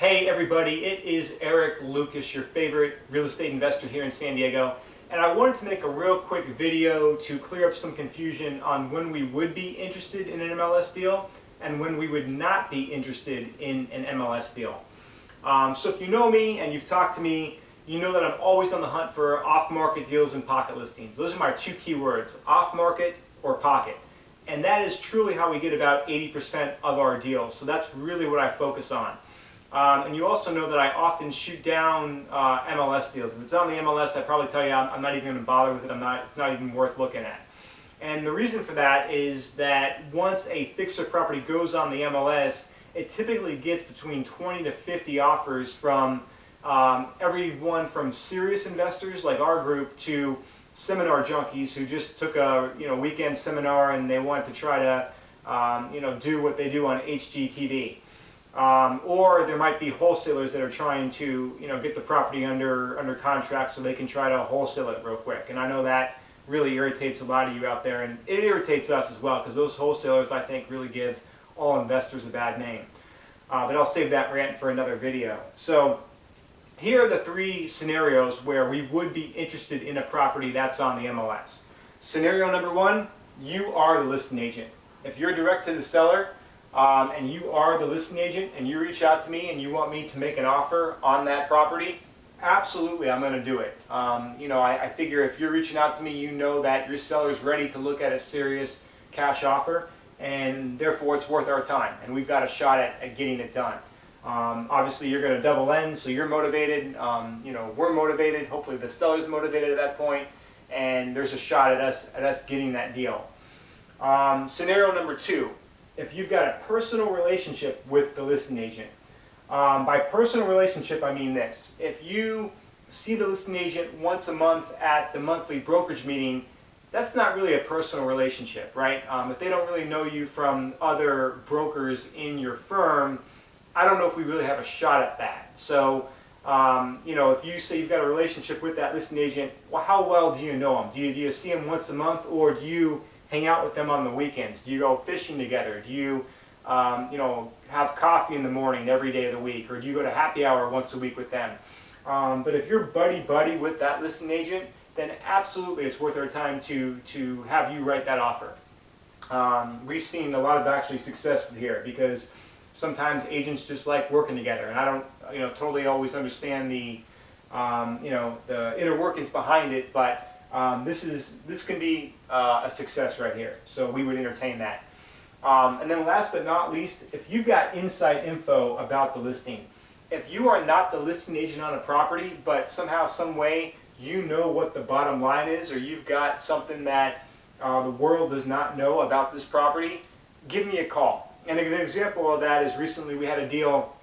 Hey everybody, it is Eric Lucas, your favorite real estate investor here in San Diego, and I wanted to make a real quick video to clear up some confusion on when we would be interested in an MLS deal and when we would not be interested in an MLS deal. So if you know me and you've talked to me, you know that I'm always on the hunt for off-market deals and pocket listings. Those are my two key words, off-market or pocket. And that is truly how we get about 80% of our deals. So that's really what I focus on. And you also know that I often shoot down MLS deals. If it's on the MLS, I probably tell you I'm not even going to bother with it. It's not even worth looking at. And the reason for that is that once a fixer property goes on the MLS, it typically gets between 20 to 50 offers from everyone from serious investors like our group to seminar junkies who just took a weekend seminar and they want to try to do what they do on HGTV. Or there might be wholesalers that are trying to get the property under contract so they can try to wholesale it real quick. And I know that really irritates a lot of you out there, and it irritates us as well because those wholesalers, I think, really give all investors a bad name. But I'll save that rant for another video. So here are the three scenarios where we would be interested in a property that's on the MLS. Scenario number one, you are the listing agent. If you're direct to the seller and you are the listing agent and you reach out to me and you want me to make an offer on that property, absolutely I'm going to do it. I figure if you're reaching out to me, you know that your seller's ready to look at a serious cash offer, and therefore it's worth our time and we've got a shot at getting it done. Obviously you're going to double end, so you're motivated, we're motivated, hopefully the seller's motivated at that point, and there's a shot at us getting that deal. Scenario number two, if you've got a personal relationship with the listing agent. By personal relationship I mean this: if you see the listing agent once a month at the monthly brokerage meeting, that's not really a personal relationship, right? If they don't really know you from other brokers in your firm, I don't know if we really have a shot at that. So, if you say you've got a relationship with that listing agent, well, how well do you know them? Do you see them once a month, or do you hang out with them on the weekends? Do you go fishing together? Do you, have coffee in the morning every day of the week, or do you go to happy hour once a week with them? But if you're buddy with that listing agent, then absolutely it's worth our time to have you write that offer. We've seen a lot of actually success here because sometimes agents just like working together, and I don't totally always understand the the inner workings behind it, but this can be a success right here, so we would entertain that. And then last but not least, if you've got inside info about the listing, if you are not the listing agent on a property, but somehow, some way, you know what the bottom line is, or you've got something that the world does not know about this property, give me a call. And an example of that is recently we had a deal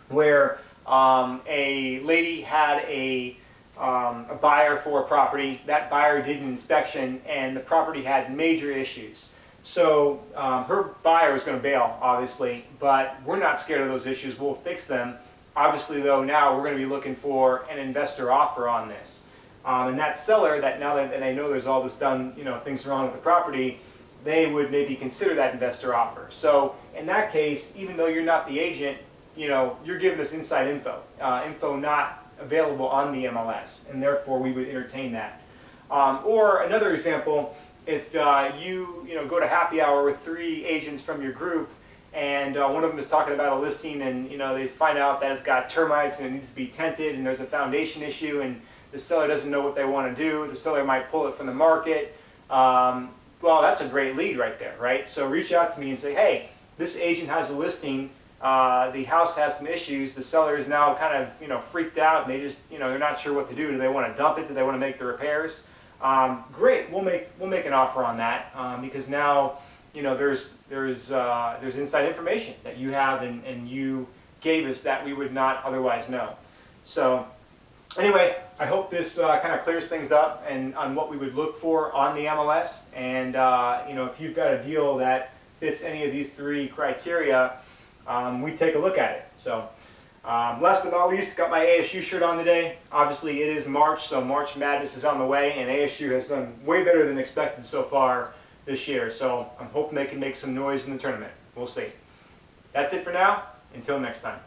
where a lady had a buyer for a property. That buyer did an inspection and the property had major issues. So her buyer was going to bail, obviously, but we're not scared of those issues. We'll fix them. Obviously, though, now we're going to be looking for an investor offer on this. And that seller, that now that they know there's all this done, things wrong with the property, they would maybe consider that investor offer. So in that case, even though you're not the agent, you're giving us inside info, info not available on the MLS, and therefore we would entertain that. Or another example, if you go to happy hour with three agents from your group, and one of them is talking about a listing, and they find out that it's got termites and it needs to be tented, and there's a foundation issue, and the seller doesn't know what they want to do. The seller might pull it from the market. Well, that's a great lead right there, right? So reach out to me and say, hey, this agent has a listing. The house has some issues. The seller is now kind of freaked out, and they just they're not sure what to do. Do they want to dump it? Do they want to make the repairs? Great, we'll make an offer on that because now there's inside information that you have and you gave us that we would not otherwise know. So anyway, I hope this kind of clears things up and on what we would look for on the MLS. And if you've got a deal that fits any of these three criteria, we take a look at it. So last but not least, got my ASU shirt on today. Obviously it is March, so March Madness is on the way, and ASU has done way better than expected so far this year. So I'm hoping they can make some noise in the tournament. We'll see. That's it for now. Until next time.